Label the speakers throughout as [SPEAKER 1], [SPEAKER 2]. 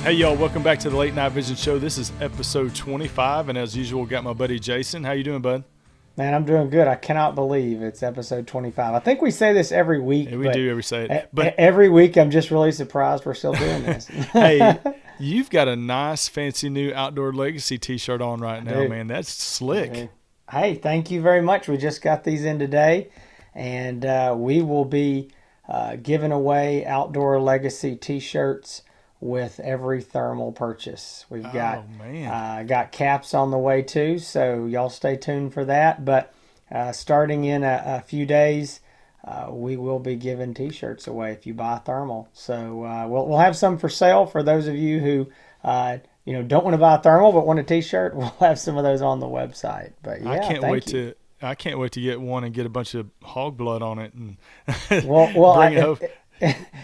[SPEAKER 1] Hey y'all, welcome back to the Late Night Vision Show. This is episode 25, and as usual, got my buddy Jason. How you doing, bud?
[SPEAKER 2] Man, I'm doing good. I cannot believe it's episode 25. I think we say this every week.
[SPEAKER 1] Yeah, we do every say it.
[SPEAKER 2] But every week I'm just really surprised we're still doing this.
[SPEAKER 1] Hey, you've got a nice, fancy new Outdoor Legacy t-shirt on right now, man. That's slick.
[SPEAKER 2] Hey, thank you very much. We just got these in today, and we will be giving away Outdoor Legacy t-shirts with every thermal purchase. We've got got caps on the way too, so y'all stay tuned for that. But starting in a few days, we will be giving t-shirts away if you buy thermal. So we'll have some for sale for those of you who don't want to buy a thermal but want a t-shirt. We'll have some of those on the website. But yeah,
[SPEAKER 1] I can't wait to get one and get a bunch of hog blood on it and
[SPEAKER 2] bring it home.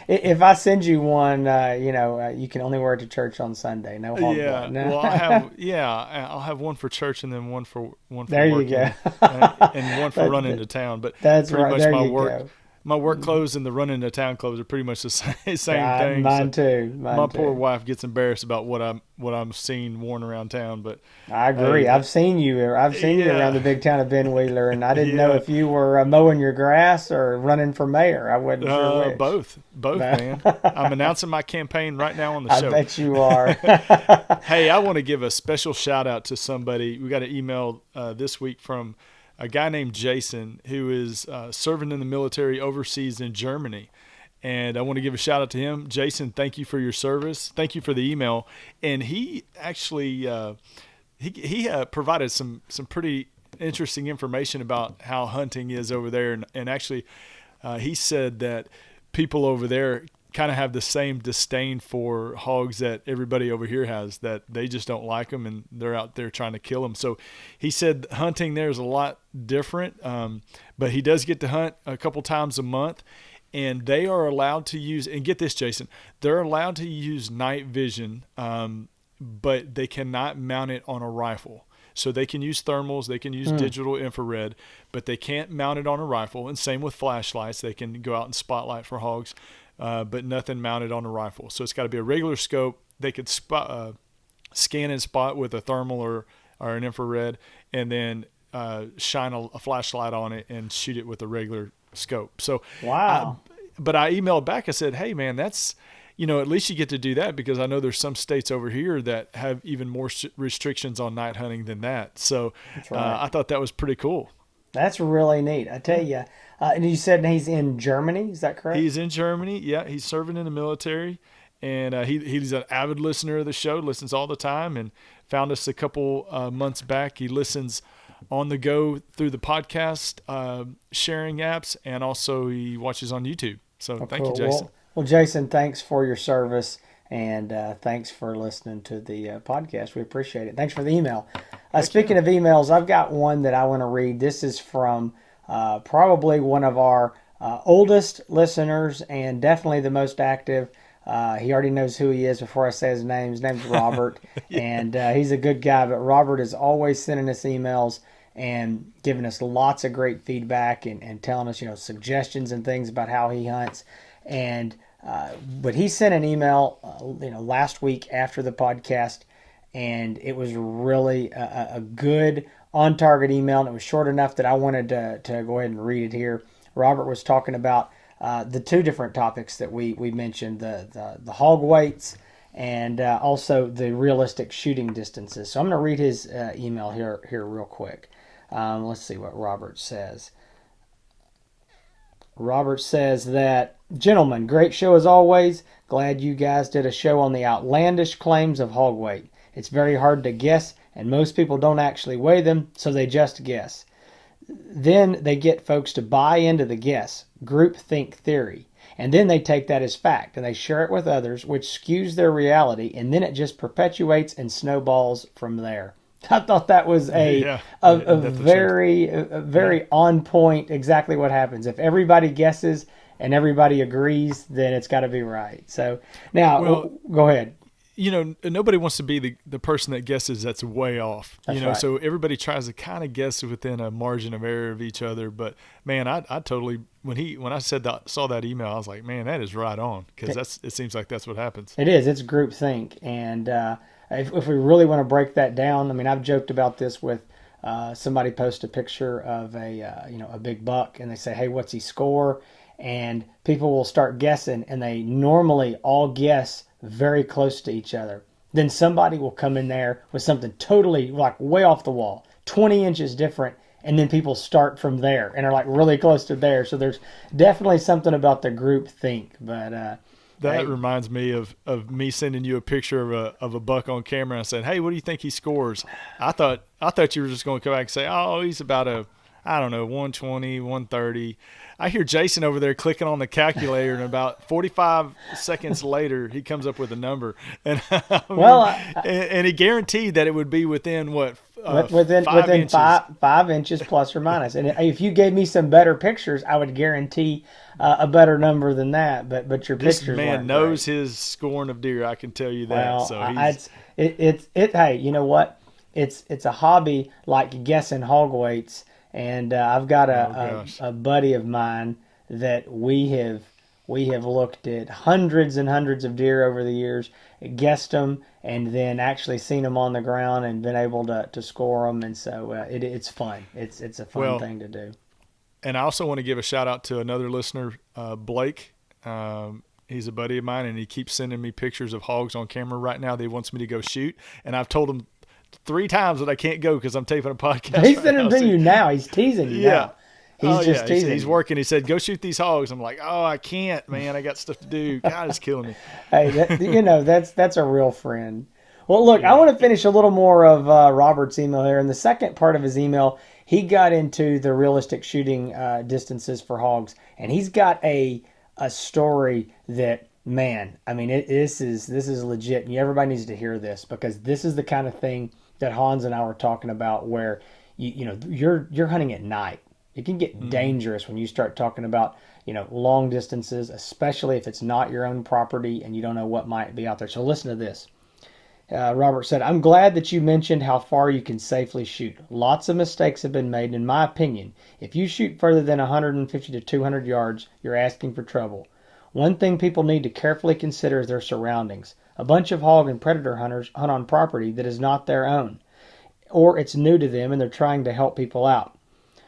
[SPEAKER 2] If I send you one, you can only wear it to church on Sunday. No hog blood. No.
[SPEAKER 1] Well, I'll have one for church and then one for
[SPEAKER 2] there
[SPEAKER 1] working,
[SPEAKER 2] you go,
[SPEAKER 1] and one for running to town. But
[SPEAKER 2] that's
[SPEAKER 1] pretty
[SPEAKER 2] right.
[SPEAKER 1] much
[SPEAKER 2] There
[SPEAKER 1] my
[SPEAKER 2] you
[SPEAKER 1] work.
[SPEAKER 2] go.
[SPEAKER 1] My work clothes and the running to town clothes are pretty much the same thing.
[SPEAKER 2] Mine too.
[SPEAKER 1] My poor wife gets embarrassed about what I'm seeing worn around town. But
[SPEAKER 2] I agree. I've seen you around the big town of Ben Wheeler, and I didn't know if you were mowing your grass or running for mayor. I wasn't sure which.
[SPEAKER 1] Both, man. I'm announcing my campaign right now on the show.
[SPEAKER 2] I bet you are.
[SPEAKER 1] Hey, I want to give a special shout out to somebody. We got an email this week from a guy named Jason who is serving in the military overseas in Germany. And I want to give a shout out to him. Jason, thank you for your service. Thank you for the email. And he actually he provided some pretty interesting information about how hunting is over there. And actually he said that people over there kind of have the same disdain for hogs that everybody over here has, that they just don't like them and they're out there trying to kill them. So he said hunting there is a lot different, but he does get to hunt a couple times a month, and they are allowed to use, and get this, Jason, they're allowed to use night vision, but they cannot mount it on a rifle. So they can use thermals, they can use digital infrared, but they can't mount it on a rifle. And same with flashlights. They can go out and spotlight for hogs, but nothing mounted on a rifle. So it's got to be a regular scope. They could scan and spot with a thermal or an infrared, and then shine a flashlight on it and shoot it with a regular scope. So
[SPEAKER 2] wow.
[SPEAKER 1] But I emailed back. I said, hey, man, that's, at least you get to do that, because I know there's some states over here that have even more restrictions on night hunting than that. So that's right. I thought that was pretty cool.
[SPEAKER 2] That's really neat. I tell you. And you said he's in Germany. Is that correct?
[SPEAKER 1] He's in Germany. Yeah, he's serving in the military, and he's an avid listener of the show. Listens all the time, and found us a couple months back. He listens on the go through the podcast sharing apps, and also he watches on YouTube. So thank you, Jason.
[SPEAKER 2] Well, Jason, thanks for your service, and thanks for listening to the podcast. We appreciate it. Thanks for the email. Speaking of emails, I've got one that I want to read. This is from probably one of our oldest listeners and definitely the most active. He already knows who he is before I say his name. His name's Robert, and he's a good guy. But Robert is always sending us emails and giving us lots of great feedback and telling us, suggestions and things about how he hunts. And but he sent an email, last week after the podcast, and it was really a good on-target email, and it was short enough that I wanted to go ahead and read it here. Robert was talking about the two different topics that we mentioned, the hog weights and also the realistic shooting distances. So I'm going to read his email here real quick. Let's see what Robert says. Robert says that, gentlemen, great show as always. Glad you guys did a show on the outlandish claims of hog weight. It's very hard to guess, and most people don't actually weigh them, so they just guess. Then they get folks to buy into the guess, groupthink theory, and then they take that as fact, and they share it with others, which skews their reality, and then it just perpetuates and snowballs from there. I thought that was a very on point, exactly what happens. If everybody guesses and everybody agrees, then it's got to be right. So now, go ahead.
[SPEAKER 1] nobody wants to be the person that guesses that's way off.
[SPEAKER 2] That's right.
[SPEAKER 1] So everybody tries to kind of guess within a margin of error of each other. But man, I totally when I saw that email, I was like, man, that is right on, because it seems like that's what happens.
[SPEAKER 2] It is. It's groupthink, and if we really want to break that down, I mean, I've joked about this with somebody post a picture of a big buck, and they say, hey, what's he score? And people will start guessing, and they normally all guess very close to each other. Then somebody will come in there with something totally like way off the wall, 20 inches different, and then people start from there and are like really close to there. So there's definitely something about the group think. But
[SPEAKER 1] that reminds me of me sending you a picture of a buck on camera. And I said, hey, what do you think he scores? I thought you were just going to come back and say, oh, he's about 120, 130. I hear Jason over there clicking on the calculator, and about 45 seconds later, he comes up with a number. And and he guaranteed that it would be within what?
[SPEAKER 2] Within
[SPEAKER 1] 5 inches.
[SPEAKER 2] 5 inches plus or minus. And if you gave me some better pictures, I would guarantee a better number than that. But your
[SPEAKER 1] this
[SPEAKER 2] pictures
[SPEAKER 1] man
[SPEAKER 2] weren't
[SPEAKER 1] knows
[SPEAKER 2] great.
[SPEAKER 1] his scoring of deer. I can tell you that.
[SPEAKER 2] Well,
[SPEAKER 1] So
[SPEAKER 2] hey, you know what? It's a hobby like guessing hog weights. And I've got a buddy of mine that we have looked at hundreds and hundreds of deer over the years, guessed them, and then actually seen them on the ground and been able to score them. And so it's fun. It's a fun thing to do.
[SPEAKER 1] And I also want to give a shout out to another listener, Blake. He's a buddy of mine, and he keeps sending me pictures of hogs on camera right now that he wants me to go shoot. And I've told him 3 times that I can't go because I'm taping a podcast.
[SPEAKER 2] He's sending them to you now. He's teasing you now. He's teasing.
[SPEAKER 1] He's working. He said, go shoot these hogs. I'm like, oh, I can't, man. I got stuff to do. God, it's killing me.
[SPEAKER 2] Hey, that's a real friend. Well, look, I want to finish a little more of Robert's email here. In the second part of his email, he got into the realistic shooting distances for hogs, and he's got a story that, man, I mean, this is legit, and everybody needs to hear this, because this is the kind of thing that Hans and I were talking about, where you're hunting at night. It can get dangerous when you start talking about long distances, especially if it's not your own property and you don't know what might be out there. So listen to this. Robert said, I'm glad that you mentioned how far you can safely shoot. Lots of mistakes have been made, in my opinion. If you shoot further than 150 to 200 yards, you're asking for trouble. One thing people need to carefully consider is their surroundings. A bunch of hog and predator hunters hunt on property that is not their own, or it's new to them and they're trying to help people out.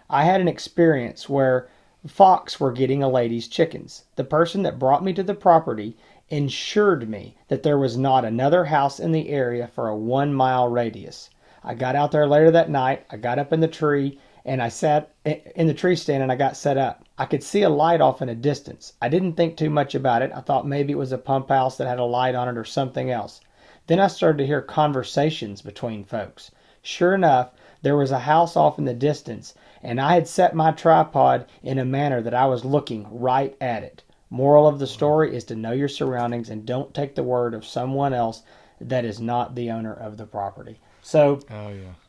[SPEAKER 2] I had an experience where fox were getting a lady's chickens. The person that brought me to the property ensured me that there was not another house in the area for a 1-mile radius. I got out there later that night. I got up in the tree, and I sat in the tree stand, and I got set up. I could see a light off in a distance. I didn't think too much about it. I thought maybe it was a pump house that had a light on it or something else. Then I started to hear conversations between folks. Sure enough, there was a house off in the distance, and I had set my tripod in a manner that I was looking right at it. Moral of the story is to know your surroundings and don't take the word of someone else that is not the owner of the property. So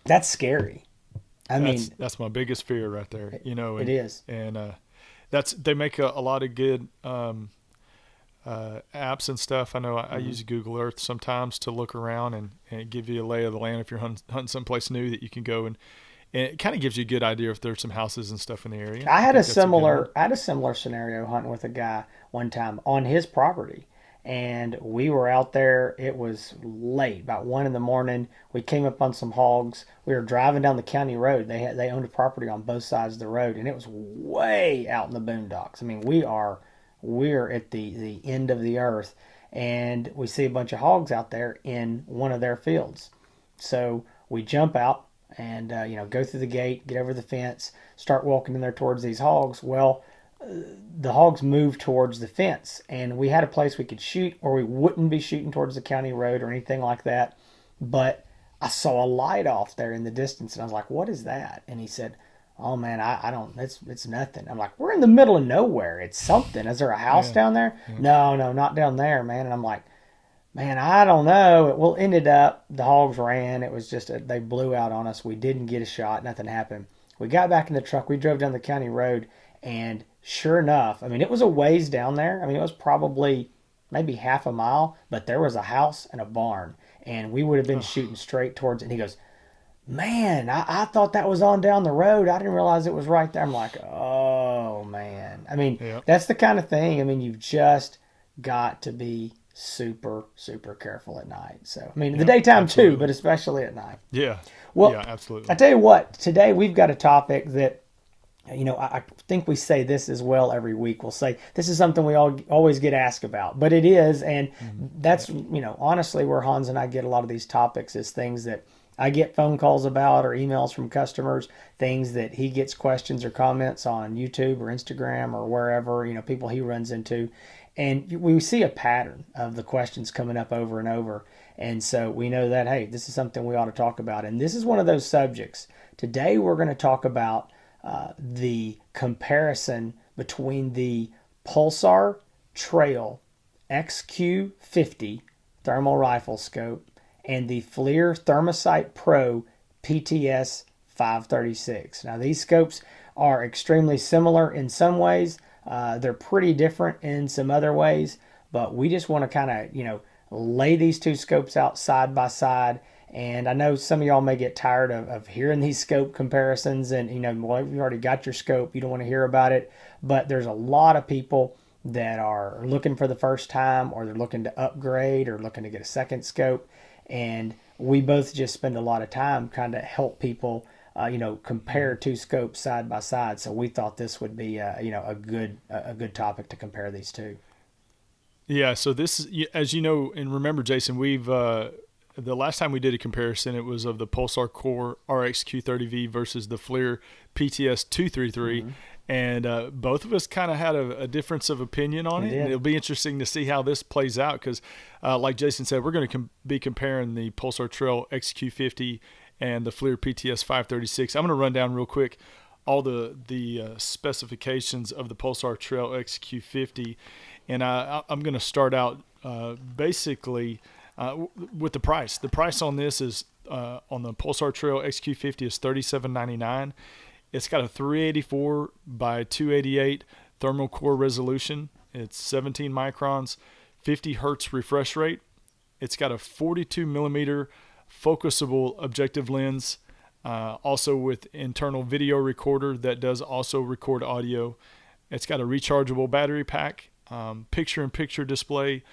[SPEAKER 2] that's scary. I mean,
[SPEAKER 1] that's my biggest fear right there.
[SPEAKER 2] It is.
[SPEAKER 1] And they make a lot of good apps and stuff. I know I use Google Earth sometimes to look around and give you a lay of the land if you're hunting someplace new that you can go, and it kind of gives you a good idea if there's some houses and stuff in the area.
[SPEAKER 2] I had a similar scenario hunting with a guy one time on his property, and we were out there. It was late, about 1 a.m. We came up on some hogs. We were driving down the county road. They owned a property on both sides of the road, and it was way out in the boondocks. I mean, we're at the end of the earth, and we see a bunch of hogs out there in one of their fields. So we jump out and go through the gate, get over the fence, start walking in there towards these hogs. Well, the hogs moved towards the fence, and we had a place we could shoot, or we wouldn't be shooting towards the county road or anything like that. But I saw a light off there in the distance, and I was like, "What is that?" And he said, "Oh man, I don't. It's nothing." I'm like, "We're in the middle of nowhere. It's something. Is there a house down there?" Yeah. No, not down there, man. And I'm like, "Man, I don't know." Well, ended up the hogs ran. It was just they blew out on us. We didn't get a shot. Nothing happened. We got back in the truck. We drove down the county road, and sure enough, I mean, it was a ways down there. I mean, it was probably maybe half a mile, but there was a house and a barn, and we would have been shooting straight towards it. And he goes, man, I thought that was on down the road. I didn't realize it was right there. I'm like, oh, man. I mean,
[SPEAKER 1] Yep.
[SPEAKER 2] that's the kind of thing. I mean, you've just got to be super, super careful at night. So, I mean, the daytime too, but especially at night.
[SPEAKER 1] Yeah.
[SPEAKER 2] Well,
[SPEAKER 1] yeah, absolutely.
[SPEAKER 2] I tell you what, today we've got a topic that, I think we say this as well every week. We'll say this is something we all always get asked about, but it is, and that's, honestly where Hans and I get a lot of these topics is things that I get phone calls about or emails from customers, things that he gets questions or comments on YouTube or Instagram or wherever, people he runs into. And we see a pattern of the questions coming up over and over. And so we know that, hey, this is something we ought to talk about. And this is one of those subjects. Today we're going to talk about the comparison between the Pulsar Trail XQ50 thermal rifle scope and the Flir Thermosight Pro PTS536. Now, these scopes are extremely similar in some ways. They're pretty different in some other ways, but we just want to kind of, lay these two scopes out side by side. And I know some of y'all may get tired of hearing these scope comparisons and, well, you've already got your scope. You don't want to hear about it. But there's a lot of people that are looking for the first time, or they're looking to upgrade or looking to get a second scope. And we both just spend a lot of time kind of help people, compare two scopes side by side. So we thought this would be, a good topic to compare these two.
[SPEAKER 1] Yeah. So this is, as you know, and remember, Jason, we've, the last time we did a comparison, it was of the Pulsar Core RXQ30V versus the Flir PTS233. And both of us kind of had a difference of opinion on it. And it'll be interesting to see how this plays out because, like Jason said, we're going to be comparing the Pulsar Trail XQ50 and the Flir PTS536. I'm going to run down real quick all the specifications of the Pulsar Trail XQ50. And I'm going to start out basically with the price. The price on this is on the Pulsar Trail XQ50 is $37.99. It's got a 384 by 288 thermal core resolution. It's 17 microns, 50 hertz refresh rate. It's got a 42 millimeter focusable objective lens, also with internal video recorder that does also record audio. It's got a rechargeable battery pack, picture-in-picture display.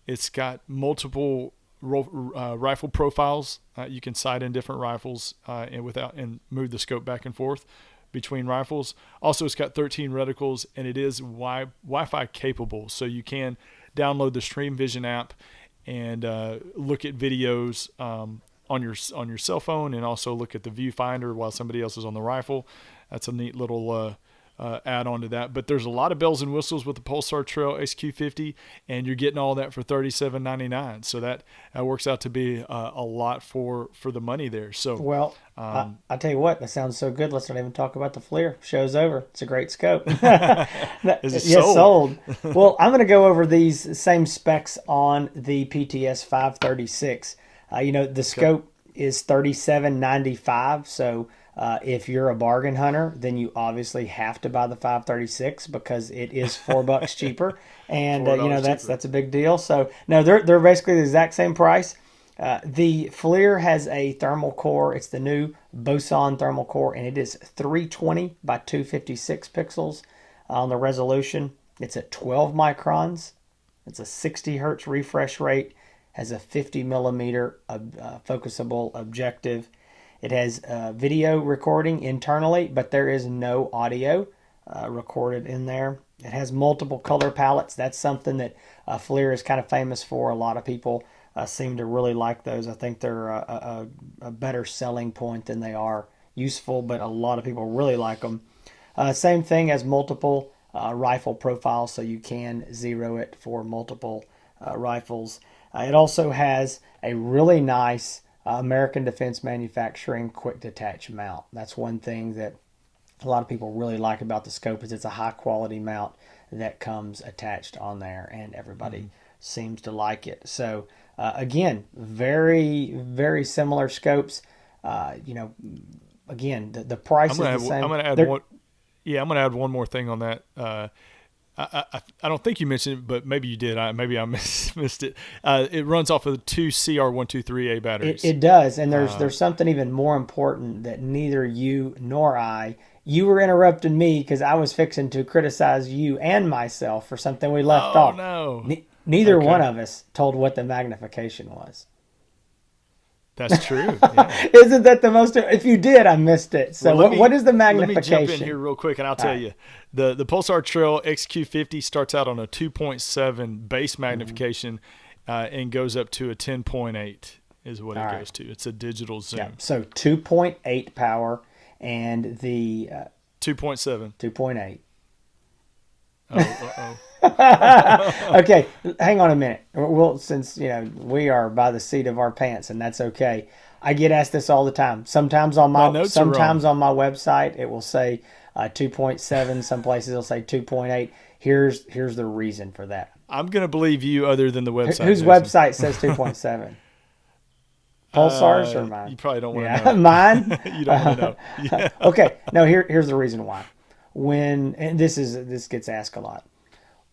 [SPEAKER 1] It's got multiple rifle profiles. You can sight in different rifles and move the scope back and forth between rifles. Also, it's got 13 reticles, and it is Wi-Fi capable, so you can download the Stream Vision app and look at videos on your cell phone, and also look at the viewfinder while somebody else is on the rifle. That's a neat little add on to that. But there's a lot of bells and whistles with the Pulsar Trail XQ50, and you're getting all that for $37.99. So that works out to be a lot for the money there. So
[SPEAKER 2] well, I tell you what, that sounds so good. Let's not even talk about the Flir. Show's over. It's a great scope.
[SPEAKER 1] Is it
[SPEAKER 2] sold? Well, I'm going to go over these same specs on the PTS536. The scope is $37.95. So if you're a bargain hunter, then you obviously have to buy the 536 because it is $4 cheaper, and that's a big deal. So no, they're basically the exact same price. The Flir has a thermal core. It's the new Boson thermal core, and it is 320 by 256 pixels on the resolution. It's at 12 microns. It's a 60 hertz refresh rate. Has a 50 millimeter focusable objective. It has video recording internally, but there is no audio recorded in there. It has multiple color palettes. That's something that Flir is kind of famous for. A lot of people seem to really like those. I think they're a better selling point than they are useful, but a lot of people really like them. Same thing as multiple rifle profiles, so you can zero it for multiple rifles. It also has a really nice American Defense Manufacturing quick detach mount. That's one thing that a lot of people really like about the scope is it's a high quality mount that comes attached on there, and everybody seems to like it. So again, very, very similar scopes. Again, the price is the same.
[SPEAKER 1] I'm going to add one. Yeah, I'm going to add one more thing on that. I don't think you mentioned it, but maybe you did. Maybe I missed it. It runs off of 2 CR123A batteries.
[SPEAKER 2] It does, and there's something even more important that neither you nor you were interrupting me because I was fixing to criticize you and myself for something we left off.
[SPEAKER 1] No.
[SPEAKER 2] Neither one of us told what the magnification was.
[SPEAKER 1] That's true. Yeah.
[SPEAKER 2] Isn't that the most? If you did, I missed it. So what is the magnification?
[SPEAKER 1] Let me jump in here real quick, and I'll tell you. The Pulsar Trail XQ50 starts out on a 2.7 base magnification and goes up to a 10.8 is what it goes to. It's a digital zoom.
[SPEAKER 2] Yeah. So 2.8 power and the
[SPEAKER 1] 2.7.
[SPEAKER 2] 2.8.
[SPEAKER 1] Oh.
[SPEAKER 2] Okay, hang on a minute. Well, since we are by the seat of our pants, and that's okay. I get asked this all the time. Sometimes on my website it will say 2.7. Some places it'll say 2.8. Here's the reason for that.
[SPEAKER 1] I'm gonna believe you, other than the website.
[SPEAKER 2] Whose website says 2.7? Pulsar's or mine?
[SPEAKER 1] You probably don't want to know.
[SPEAKER 2] Mine.
[SPEAKER 1] You don't want to know. Yeah.
[SPEAKER 2] Okay. No. Here's the reason why. And this gets asked a lot.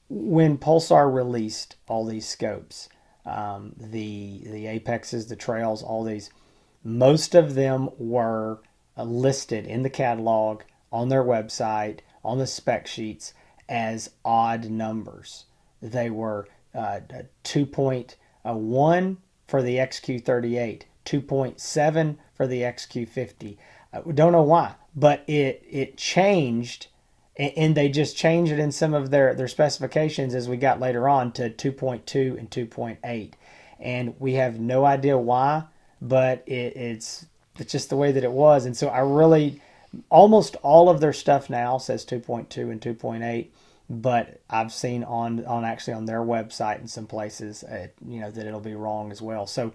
[SPEAKER 2] When Pulsar released all these scopes, the Apexes, the Trails, all these, most of them were listed in the catalog, on their website, on the spec sheets as odd numbers. They were 2.1 for the XQ38, 2.7 for the XQ50. We don't know why, but it changed. And they just changed it in some of their specifications as we got later on to 2.2 and 2.8. And we have no idea why, but it's just the way that it was. And so almost all of their stuff now says 2.2 and 2.8, but I've seen on their website in some places, that it'll be wrong as well. So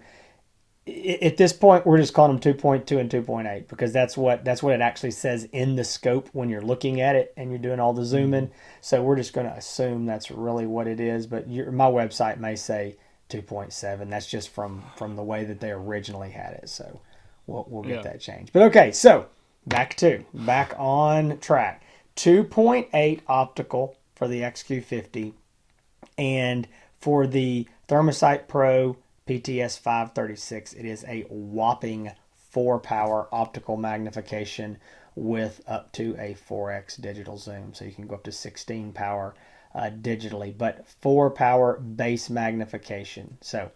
[SPEAKER 2] at this point, we're just calling them 2.2 and 2.8 because that's what it actually says in the scope when you're looking at it and you're doing all the zooming. So we're just going to assume that's really what it is. But my website may say 2.7. That's just from the way that they originally had it. So we'll get that changed. But okay, so back on track. 2.8 optical for the XQ50, and for the Thermosight Pro PTS536, it is a whopping 4 power optical magnification with up to a 4x digital zoom. So you can go up to 16 power digitally, but 4 power base magnification. So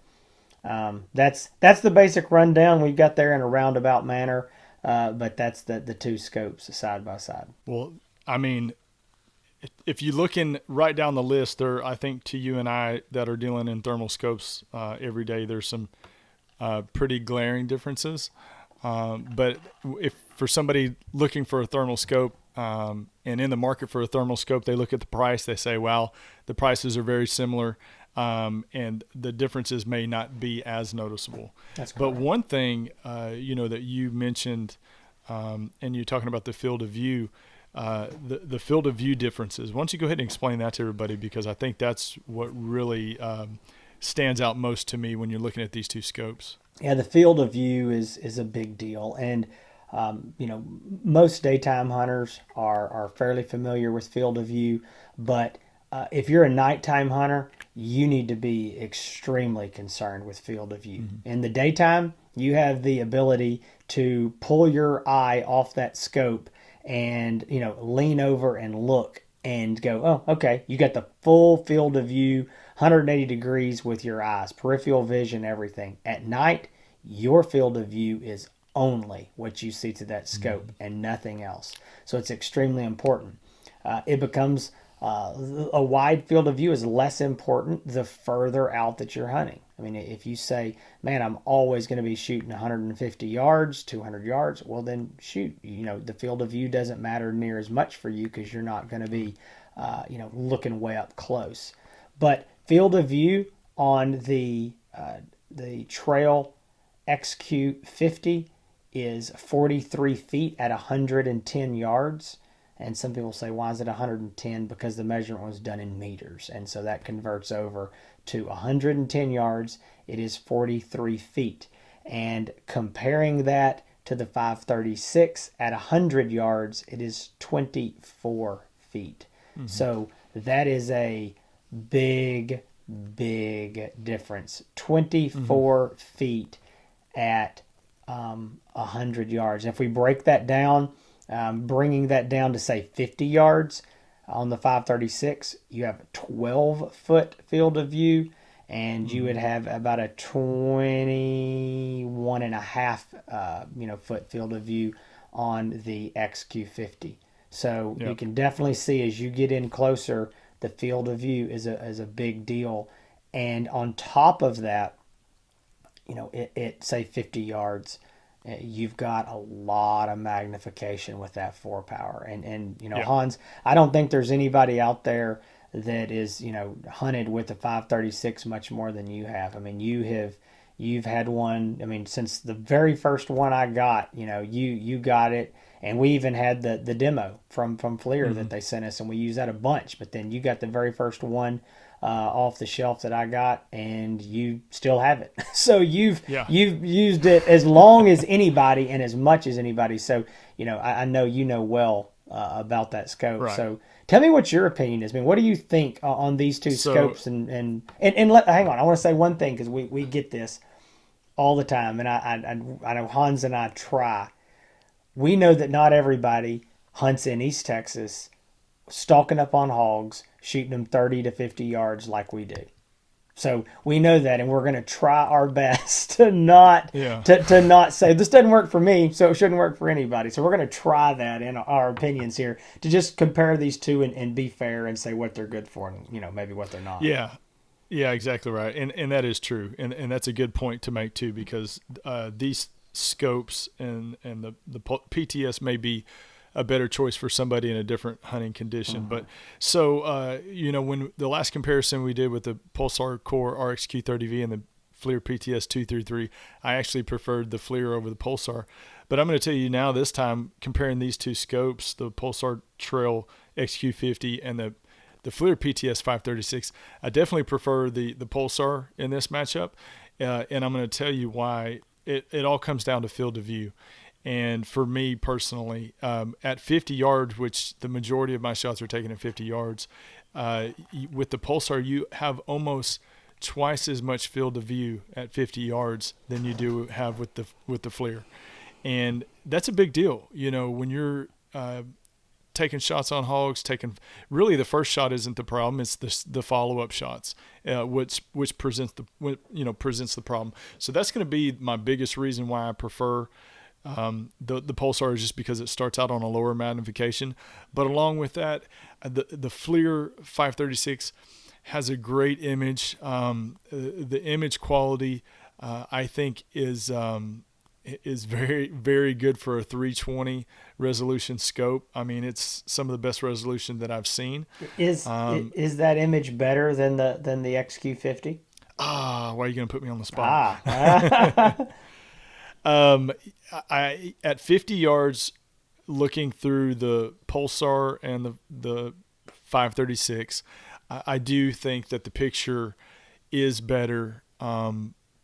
[SPEAKER 2] that's the basic rundown we've got there in a roundabout manner, but that's the two scopes side by side.
[SPEAKER 1] Well, I mean, if you're looking right down the list there, I think to you and I that are dealing in thermal scopes every day, there's some pretty glaring differences. But if for somebody looking for a thermal scope and in the market for a thermal scope, they look at the price, they say, wow, the prices are very similar, and the differences may not be as noticeable.
[SPEAKER 2] That's correct.
[SPEAKER 1] But one thing, that you mentioned, and you're talking about the field of view, the field of view differences. Why don't you go ahead and explain that to everybody, because I think that's what really stands out most to me when you're looking at these two scopes.
[SPEAKER 2] Yeah, the field of view is a big deal, and most daytime hunters are fairly familiar with field of view, but if you're a nighttime hunter, you need to be extremely concerned with field of view. Mm-hmm. In the daytime, you have the ability to pull your eye off that scope and lean over and look and go, oh, okay, you got the full field of view, 180 degrees with your eyes, peripheral vision, everything. At night, your field of view is only what you see to that scope and nothing else. So it's extremely important. It becomes a wide field of view is less important the further out that you're hunting. I mean, if you say, man, I'm always going to be shooting 150 yards, 200 yards, well, then shoot. The field of view doesn't matter near as much for you because you're not going to be, looking way up close. But field of view on the Trail XQ50 is 43 feet at 110 yards. And some people say, why is it 110? Because the measurement was done in meters. And so that converts over to 110 yards. It is 43 feet. And comparing that to the 536 at 100 yards, it is 24 feet. Mm-hmm. So that is a big, big difference. 24 feet at 100 yards. If we break that down, bringing that down to say 50 yards on the 536, you have a 12-foot field of view, and you would have about a 21 and a half foot field of view on the XQ50. So you can definitely see as you get in closer, the field of view is a big deal. And on top of that, it say 50 yards, you've got a lot of magnification with that 4-power. And Hans, I don't think there's anybody out there that is, hunted with the 536 much more than you have. I mean, you've had one, since the very first one I got, you got it. And we even had the demo from Flir that they sent us, and we used that a bunch. But then you got the very first one off the shelf that I got, and you still have it. So you've used it as long as anybody and as much as anybody. So I know well about that scope. Right. So tell me what your opinion is. I mean, what do you think on these two scopes? And hang on, I want to say one thing, because we get this all the time, and I know Hans and I try. We know that not everybody hunts in East Texas, stalking up on hogs, shooting them 30 to 50 yards like we do. So we know that, and we're going to try our best to not say this doesn't work for me, so it shouldn't work for anybody. So we're going to try that in our opinions here, to just compare these two and be fair and say what they're good for and maybe what they're not.
[SPEAKER 1] Yeah, exactly right, and that is true, and that's a good point to make too, because these scopes and the PTS may be a better choice for somebody in a different hunting condition. But so when the last comparison we did with the Pulsar Core RXQ30V and the Flir PTS536, I actually preferred the Flir over the Pulsar. But I'm going to tell you now, this time, comparing these two scopes, the Pulsar Trail XQ50 and the Flir PTS536, I definitely prefer the Pulsar in this matchup, and I'm going to tell you why. It all comes down to field of view. And for me personally, at 50 yards, which the majority of my shots are taken at 50 yards, with the Pulsar, you have almost twice as much field of view at 50 yards than you do have with the Flir. And that's a big deal. When you're taking shots on hogs, really the first shot isn't the problem, it's the follow-up shots, which presents the problem. So that's going to be my biggest reason why I prefer the Pulsar, is just because it starts out on a lower magnification. But along with that, the Flir 536 has a great image. The image quality I think is very, very good for a 320 resolution scope. I mean, it's some of the best resolution that I've seen.
[SPEAKER 2] Is that image better than the XQ50?
[SPEAKER 1] Why are you going to put me on the spot? I at 50 yards, looking through the Pulsar and the 536, I do think that the picture is better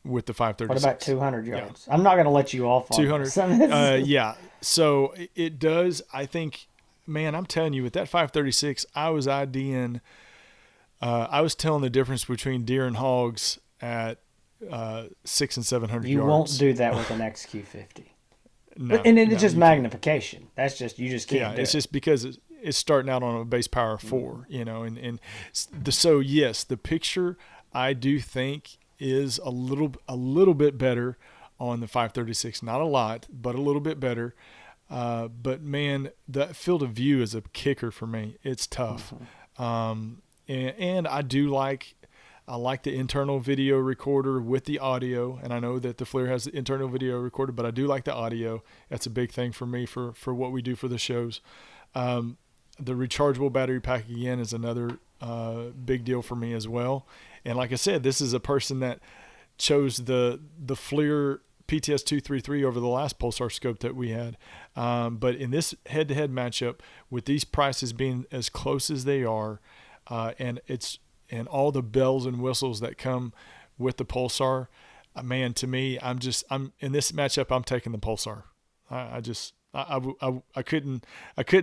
[SPEAKER 1] with the 536.
[SPEAKER 2] What about 200 yards? Yeah. I'm not going to let you off on
[SPEAKER 1] 200. Yeah. So it does. I think, man, I'm telling you, with that 536, I was IDing. I was telling the difference between deer and hogs at 600 and 700 yards.
[SPEAKER 2] You won't do that with an XQ50.
[SPEAKER 1] No,
[SPEAKER 2] and it's just magnification. That's just, you just can't.
[SPEAKER 1] Yeah, it's just because it's starting out on a base power of 4, so yes, the picture I do think is a little bit better on the 536. Not a lot, but a little bit better. But man, that field of view is a kicker for me. It's tough. And I like the internal video recorder with the audio, and I know that the Flir has the internal video recorder, but I do like the audio. That's a big thing for me for what we do for the shows. The rechargeable battery pack, again, is another big deal for me as well. And like I said, this is a person that chose the Flir PTS536 over the last Pulsar scope that we had. But in this head-to-head matchup, with these prices being as close as they are, and all the bells and whistles that come with the Pulsar, man, to me, I'm in this matchup, I'm taking the Pulsar. I couldn't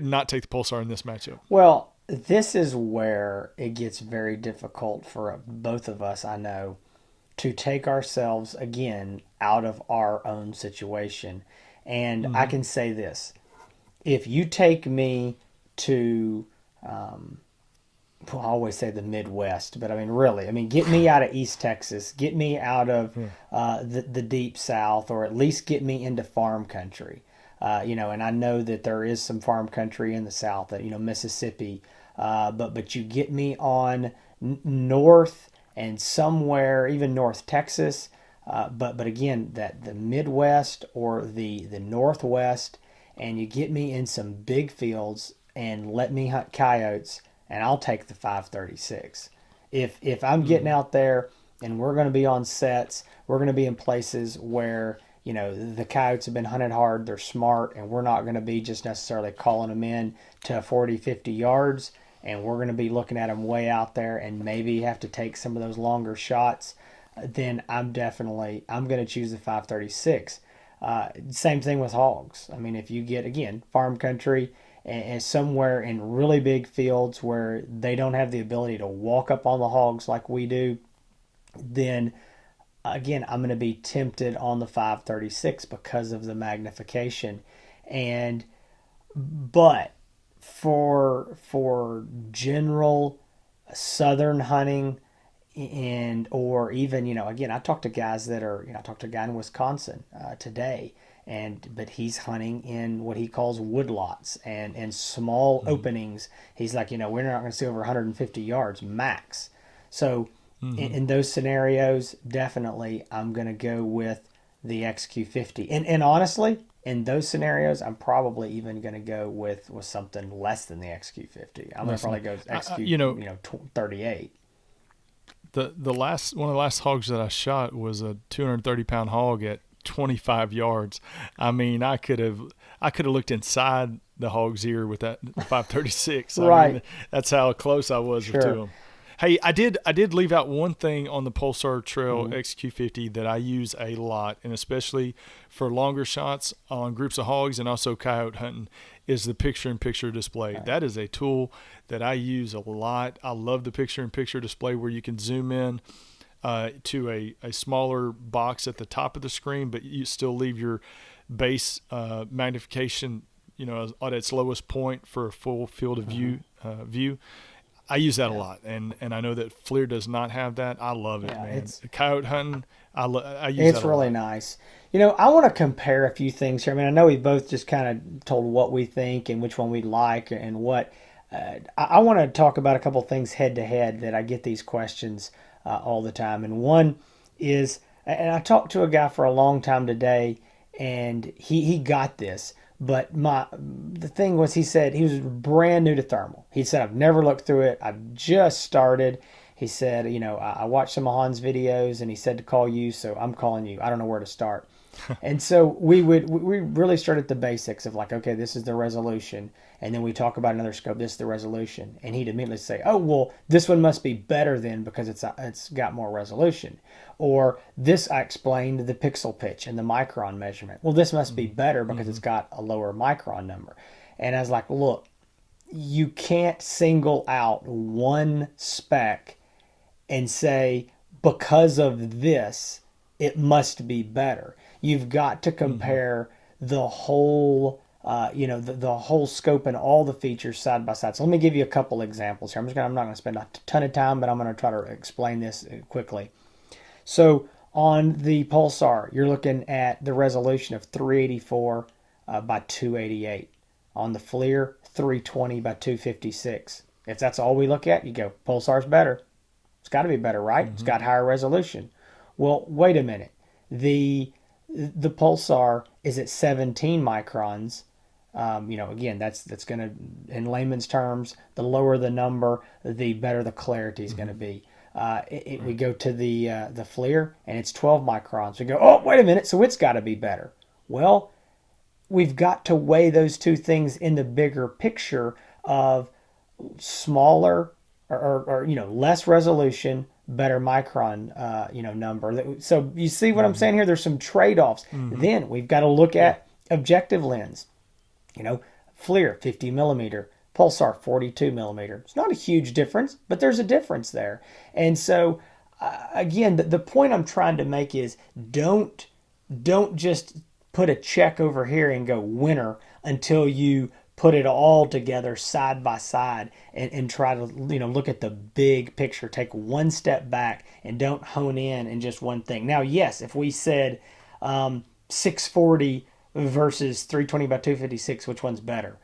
[SPEAKER 1] not take the Pulsar in this matchup.
[SPEAKER 2] Well, This is where it gets very difficult for both of us, I know, to take ourselves again out of our own situation. And I
[SPEAKER 1] Mm-hmm.
[SPEAKER 2] can say this: if you take me to, well, I always say the Midwest, but I mean, really, I mean, get me out of East Texas, get me out of
[SPEAKER 1] Yeah.
[SPEAKER 2] the deep South, or at least get me into farm country. And I know that there is some farm country in the South, that Mississippi, but you get me on north and somewhere even North Texas, but again, that the Midwest or the Northwest, and you get me in some big fields and let me hunt coyotes, and I'll take the 536. If I'm getting
[SPEAKER 1] Mm-hmm.
[SPEAKER 2] out there and we're going to be on sets, we're going to be in places where the coyotes have been hunted hard, they're smart, and we're not going to be just necessarily calling them in to 40, 50 yards, and we're going to be looking at them way out there and maybe have to take some of those longer shots, then I'm going to choose the 536. Same thing with hogs. I mean, if you get, again, farm country and somewhere in really big fields where they don't have the ability to walk up on the hogs like we do, then again, I'm going to be tempted on the 536 because of the magnification. And but for general southern hunting, and or even, again, I talked to guys that are, I talked to a guy in Wisconsin today, but he's hunting in what he calls woodlots and small openings. He's like, we're not going to see over 150 yards max. So
[SPEAKER 1] Mm-hmm.
[SPEAKER 2] in those scenarios, definitely I'm going to go with the XQ50. And honestly, in those scenarios, I'm probably even going to go with something less than the XQ50. I'm going to probably
[SPEAKER 1] Listen,
[SPEAKER 2] go XQ,
[SPEAKER 1] you know,
[SPEAKER 2] 38.
[SPEAKER 1] the last one of the last hogs that I shot was a 230-pound hog at 25 yards. I mean, I could have looked inside the hog's ear with that 536. I
[SPEAKER 2] Right.
[SPEAKER 1] mean, that's how close I was to
[SPEAKER 2] Sure.
[SPEAKER 1] him. Hey, I did leave out one thing on the Pulsar Trail
[SPEAKER 2] Mm-hmm.
[SPEAKER 1] XQ50 that I use a lot, and especially for longer shots on groups of hogs and also coyote hunting, is the picture-in-picture display.
[SPEAKER 2] Right.
[SPEAKER 1] That is a tool that I use a lot. I love the picture-in-picture display where you can zoom in to a smaller box at the top of the screen, but you still leave your base magnification, at its lowest point for a full field of
[SPEAKER 2] Mm-hmm.
[SPEAKER 1] view. I use that a
[SPEAKER 2] Yeah.
[SPEAKER 1] lot, and I know that Flir does not have that. I love it,
[SPEAKER 2] Yeah.
[SPEAKER 1] man. Coyote hunting, I use
[SPEAKER 2] It's
[SPEAKER 1] that a
[SPEAKER 2] really
[SPEAKER 1] lot.
[SPEAKER 2] nice. I want to compare a few things here. I mean, I know we both just kind of told what we think and which one we like and what. I want to talk about a couple things head to head that I get these questions all the time. And one is, and I talked to a guy for a long time today, and he got this. But the thing was, he said he was brand new to thermal. He said, I've never looked through it. I've just started. He said, I watched some of Hans' videos, and he said to call you, so I'm calling you. I don't know where to start. And so we really start at the basics of like, okay, this is the resolution, and then we talk about another scope. This is the resolution, and he'd immediately say, oh well, this one must be better then because it's got more resolution, or this, I explained the pixel pitch and the micron measurement. Well, this must be better because it's
[SPEAKER 1] Mm-hmm.
[SPEAKER 2] got a lower micron number. And I was like, look, you can't single out one spec and say, because of this, it must be better. You've got to
[SPEAKER 1] Mm-hmm.
[SPEAKER 2] compare the whole, the whole scope and all the features side by side. So let me give you a couple examples here. I'm not going to spend a ton of time, but I'm going to try to explain this quickly. So on the Pulsar, you're looking at the resolution of 384 by 288. On the Flir, 320 by 256. If that's all we look at, you go, Pulsar's better. It's got to be better, right? It's
[SPEAKER 1] Mm-hmm.
[SPEAKER 2] got higher resolution. Well, wait a minute. The Pulsar is at 17 microns. Again, that's going to, in layman's terms, the lower the number, the better the clarity is going to
[SPEAKER 1] Mm-hmm.
[SPEAKER 2] be. We
[SPEAKER 1] Right.
[SPEAKER 2] go to the Flir, and it's 12 microns. We go, oh, wait a minute, so it's got to be better. Well, we've got to weigh those two things in the bigger picture of smaller or less resolution, better micron number. So you see what I'm
[SPEAKER 1] Mm-hmm.
[SPEAKER 2] saying here? There's some trade-offs.
[SPEAKER 1] Mm-hmm.
[SPEAKER 2] Then we've got to look
[SPEAKER 1] Yeah.
[SPEAKER 2] at objective lens. you know Flir 50 millimeter, Pulsar 42 millimeter. It's not a huge difference, but there's a difference there. And so, again, the point I'm trying to make is don't just put a check over here and go winner until you put it all together side by side and try to look at the big picture. Take one step back and don't hone in just one thing. Now, yes, if we said 640 versus 320 by 256, which one's better?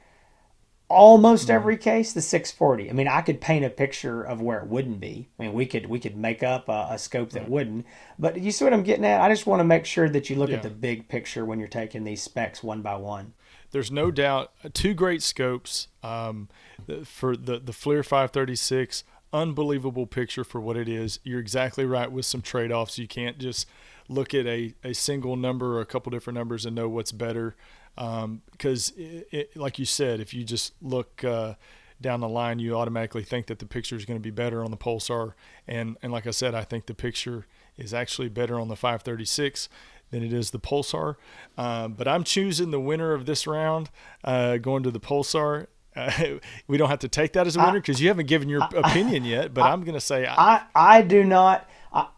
[SPEAKER 2] Almost every case, the 640. I mean, I could paint a picture of where it wouldn't be. I mean, we could make up a scope that wouldn't. But you see what I'm getting at? I just want to make sure that you look at the big picture when you're taking these specs one by one.
[SPEAKER 1] There's no doubt two great scopes for the Flir 536. Unbelievable picture for what it is. You're exactly right with some trade-offs. You can't just look at a single number or a couple different numbers and know what's better. Because like you said, if you just look down the line, you automatically think that the picture is going to be better on the Pulsar. And like I said, I think the picture is actually better on the 536 than it is the Pulsar. But I'm choosing the winner of this round, going to the Pulsar. We don't have to take that as a winner because you haven't given your opinion yet, but I'm going to say
[SPEAKER 2] I do not.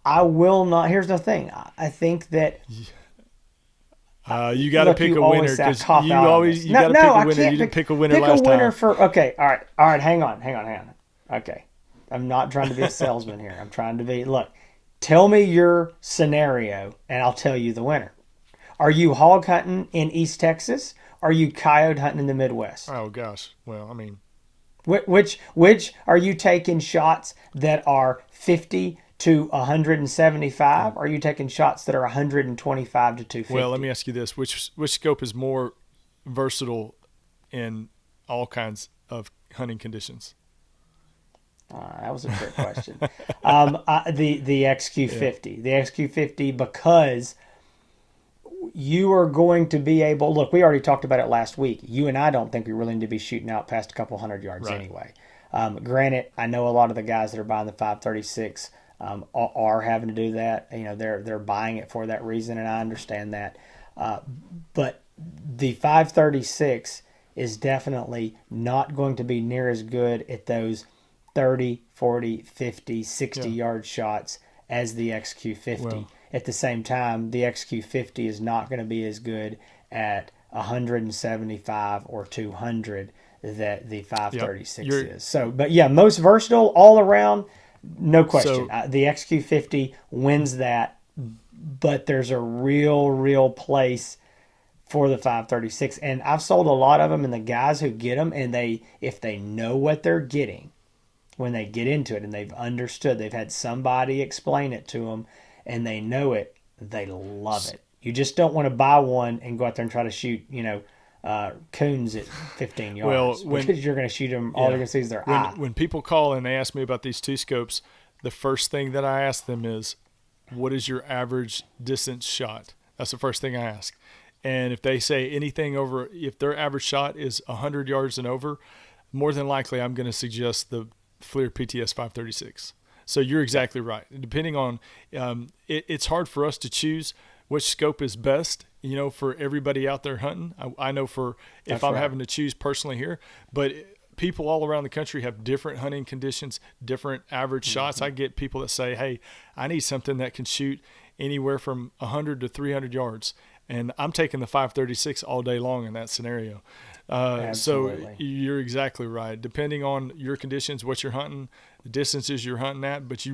[SPEAKER 2] I will not. Here's the thing. I think that
[SPEAKER 1] you got to pick a winner because you always got to pick a winner. You didn't pick a winner last time. Pick a winner
[SPEAKER 2] for okay. All right. Hang on. Okay, I'm not trying to be a salesman here. I'm trying to be. Look, tell me your scenario, and I'll tell you the winner. Are you hog hunting in East Texas? Are you coyote hunting in the Midwest?
[SPEAKER 1] Oh gosh. Well, I mean,
[SPEAKER 2] which are you taking shots that are 50 to 175? Are you taking shots that are 125 to 250?
[SPEAKER 1] Well, let me ask you this: which scope is more versatile in all kinds of hunting conditions?
[SPEAKER 2] That was a trick question. The XQ50, the XQ50, because you are going to be able. Look, we already talked about it last week. You and I don't think we really need to be shooting out past a couple hundred yards anyway. Granted, I know a lot of the guys that are buying the 536 are having to do that. They're buying it for that reason, and I understand that. But the 536 is definitely not going to be near as good at those 30, 40, 50, 60 yard shots as the XQ50. Well, at the same time, the XQ50 is not going to be as good at 175 or 200 that the 536 is. So, but yeah, most versatile all around, no question. The XQ50 wins that, but there's a real place for the 536. And I've sold a lot of them, and the guys who get them, and if they know what they're getting, when they get into it and they've understood, they've had somebody explain it to them, and they know it, they love it. You just don't want to buy one and go out there and try to shoot, coons at 15 yards. Well, because you're going to shoot them, all they're going to see is their eye.
[SPEAKER 1] When people call and they ask me about these two scopes, the first thing that I ask them is, what is your average distance shot? That's the first thing I ask. And if they say anything over, if their average shot is 100 yards and over, more than likely I'm going to suggest the Flir PTS536. So you're exactly right. Depending on, it's hard for us to choose which scope is best, for everybody out there hunting. I know if I'm having to choose personally here, but people all around the country have different hunting conditions, different average shots. I get people that say, hey, I need something that can shoot anywhere from 100 to 300 yards. And I'm taking the 536 all day long in that scenario. So you're exactly right. Depending on your conditions, what you're hunting, the distances you're hunting at, but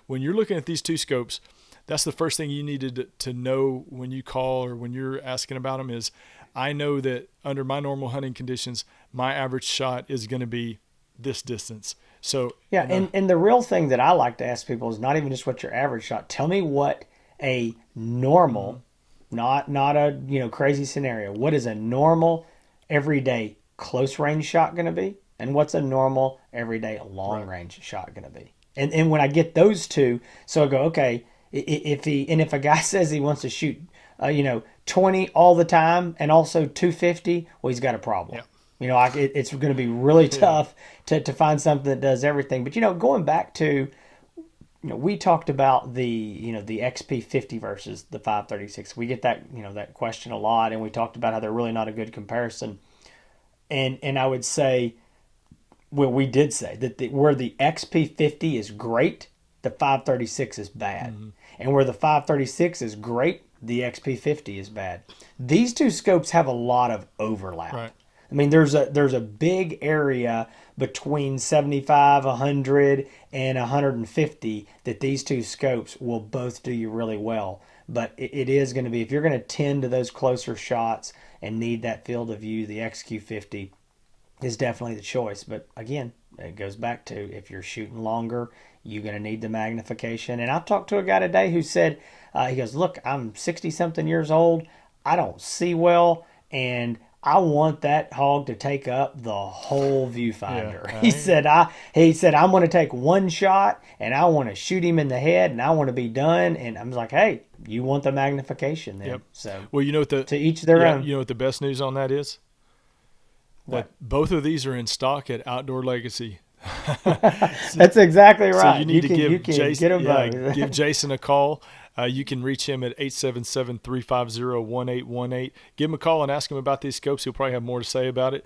[SPEAKER 1] when you're looking at these two scopes, that's the first thing you needed to know when you call or when you're asking about them is, I know that under my normal hunting conditions, my average shot is going to be this distance. So
[SPEAKER 2] and the real thing that I like to ask people is not even just what your average shot. Tell me what a normal, not a crazy scenario. What is a normal, everyday close range shot going to be, and what's a normal, everyday long range shot going to be? And when I get those two, so I go, okay, if a guy says he wants to shoot 20 all the time and also 250, well, he's got a problem. It's going to be really tough to find something that does everything. But going back to, we talked about the XP50 versus the 536. We get that that question a lot, and we talked about how they're really not a good comparison. And I would say well, we did say that where the XP50 is great, the 536 is bad. Mm-hmm. And where the 536 is great, the XP50 is bad. These two scopes have a lot of overlap.
[SPEAKER 1] Right.
[SPEAKER 2] I mean, there's a big area between 75, 100, and 150 that these two scopes will both do you really well. But it is going to be, if you're going to tend to those closer shots and need that field of view, the XQ50 is definitely the choice. But again, it goes back to, if you're shooting longer, you're going to need the magnification. And I talked to a guy today who said, he goes, look, I'm 60-something years old. I don't see well, and I want that hog to take up the whole viewfinder. Yeah, he said, I'm going to take one shot and I want to shoot him in the head and I want to be done. And I'm like, hey, you want the magnification then. Yep. So,
[SPEAKER 1] well, you know what
[SPEAKER 2] to each their own.
[SPEAKER 1] You know what the best news on that is? That both of these are in stock at Outdoor Legacy.
[SPEAKER 2] That's exactly right.
[SPEAKER 1] So you need to give Jason, give Jason a call. You can reach him at 877-350-1818. Give him a call and ask him about these scopes. He'll probably have more to say about it.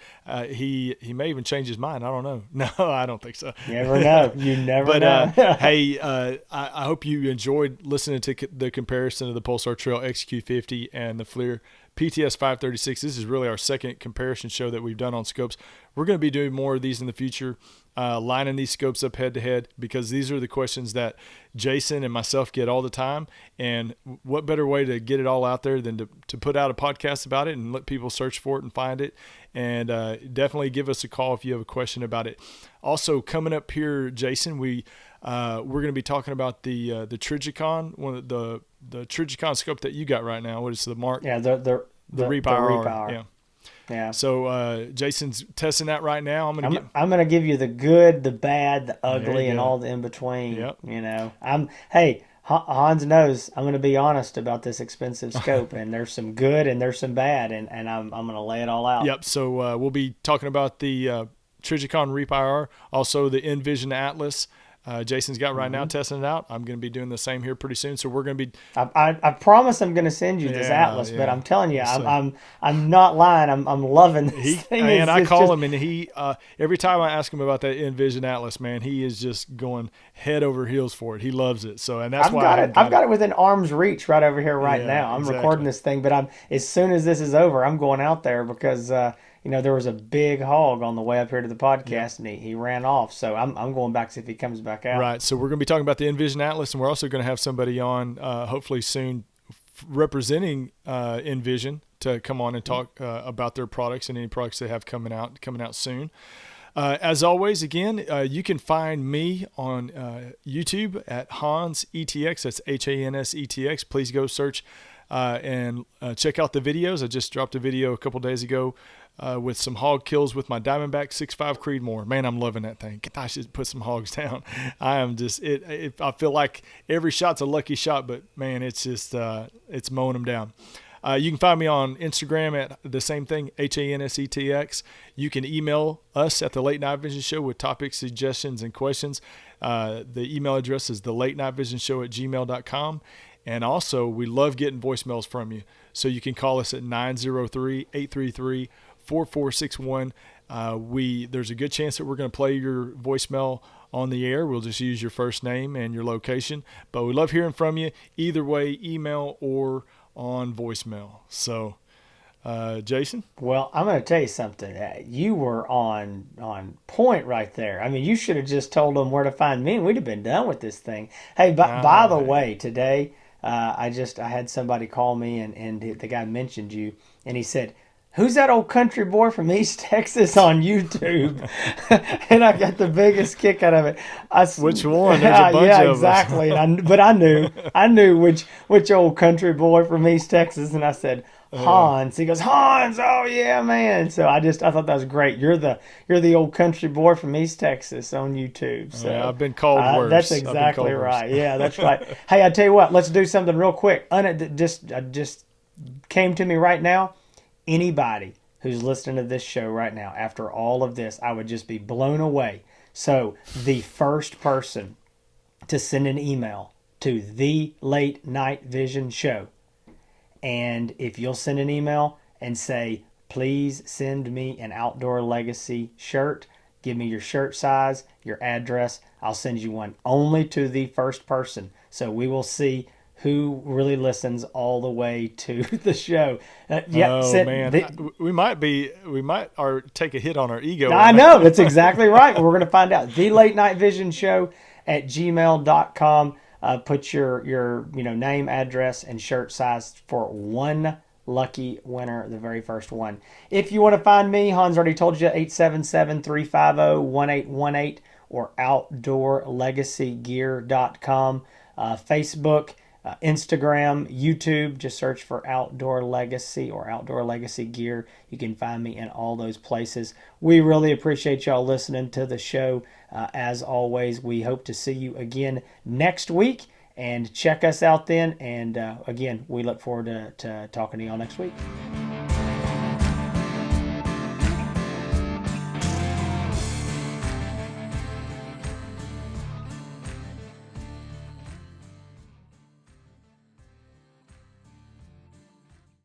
[SPEAKER 1] He may even change his mind. I don't know. No, I don't think so.
[SPEAKER 2] You never know. You never know.
[SPEAKER 1] Hey, I hope you enjoyed listening to the comparison of the Pulsar Trail XQ50 and the Flir PTS536. This is really our second comparison show that we've done on scopes. We're going to be doing more of these in the future, lining these scopes up head to head, because these are the questions that Jason and myself get all the time. And what better way to get it all out there than to put out a podcast about it and let people search for it and find it. And definitely give us a call if you have a question about it. Also, coming up here, Jason, we're going to be talking about the Trigicon, one of the Trigicon scope that you got right now. What is the Mark?
[SPEAKER 2] Yeah, the
[SPEAKER 1] Repower. Yeah. Yeah. So Jason's testing that right now. I'm
[SPEAKER 2] gonna give you the good, the bad, the ugly, and all the in between.
[SPEAKER 1] Yep.
[SPEAKER 2] You know, Hans knows I'm gonna be honest about this expensive scope, and there's some good and there's some bad, and I'm gonna lay it all out.
[SPEAKER 1] Yep. So we'll be talking about the Trigicon Repower, also the Envision Atlas. Jason's got right now testing it out. I'm going to be doing the same here pretty soon. So we're going to be.
[SPEAKER 2] I promise I'm going to send you this Atlas, but I'm telling you, I'm not lying. I'm loving this thing.
[SPEAKER 1] And I call him, and he every time I ask him about that Envision Atlas, man, he is just going head over heels for it. He loves it. So, and that's why
[SPEAKER 2] I've got it within arm's reach right over here right now. I'm recording this thing, but as soon as this is over, I'm going out there because. There was a big hog on the way up here to the podcast, and he ran off. So I'm going back to see if he comes back out.
[SPEAKER 1] Right. So we're going to be talking about the Envision Atlas, and we're also going to have somebody on hopefully soon representing Envision to come on and talk about their products and any products they have coming out soon. As always, again, you can find me on YouTube at HansETX. That's HansETX. Please go search and check out the videos. I just dropped a video a couple days ago with some hog kills with my Diamondback 6.5 Creedmoor. Man, I'm loving that thing. I should put some hogs down. I am just I feel like every shot's a lucky shot, but man, it's just it's mowing them down. You can find me on Instagram at the same thing, HansETX. You can email us at the Late Night Vision Show with topic suggestions and questions. The email address is thelatenightvisionshow@gmail.com. And also, we love getting voicemails from you. So you can call us at 903-833-4461. There's a good chance that we're going to play your voicemail on the air. We'll just use your first name and your location. But we love hearing from you either way, email or on voicemail. So, Jason?
[SPEAKER 2] Well, I'm going to tell you something. You were on point right there. I mean, you should have just told them where to find me, and we'd have been done with this thing. Hey, by the way, today I had somebody call me, and the guy mentioned you, and he said, "Who's that old country boy from East Texas on YouTube?" And I got the biggest kick out of it.
[SPEAKER 1] Which one? There's a bunch of
[SPEAKER 2] exactly. But I knew which old country boy from East Texas, and I said, Hans. He goes, Hans. Oh yeah, man. So I thought that was great. You're the old country boy from East Texas on YouTube. So
[SPEAKER 1] yeah, I've been called worse.
[SPEAKER 2] That's exactly right. Yeah, that's right. Hey, I tell you what. Let's do something real quick. Just came to me right now. Anybody who's listening to this show right now, after all of this, I would just be blown away. So the first person to send an email to the Late Night Vision Show, and if you'll send an email and say, please send me an Outdoor Legacy shirt, Give me your shirt size, your address. I'll send you one only to the first person. So we will see who really listens all the way to the show.
[SPEAKER 1] We might take a hit on our ego.
[SPEAKER 2] I know, that's exactly right. We're going to find out. thelatenightvisionshow@gmail.com. Put your name, address, and shirt size for one lucky winner, the very first one. If you want to find me, Hans already told you, 877-350-1818 or outdoorlegacygear.com. Facebook, Instagram, YouTube, just search for Outdoor Legacy or Outdoor Legacy Gear. You can find me in all those places. We really appreciate y'all listening to the show. As always, we hope to see you again next week, and check us out then. And again, we look forward to talking to y'all next week.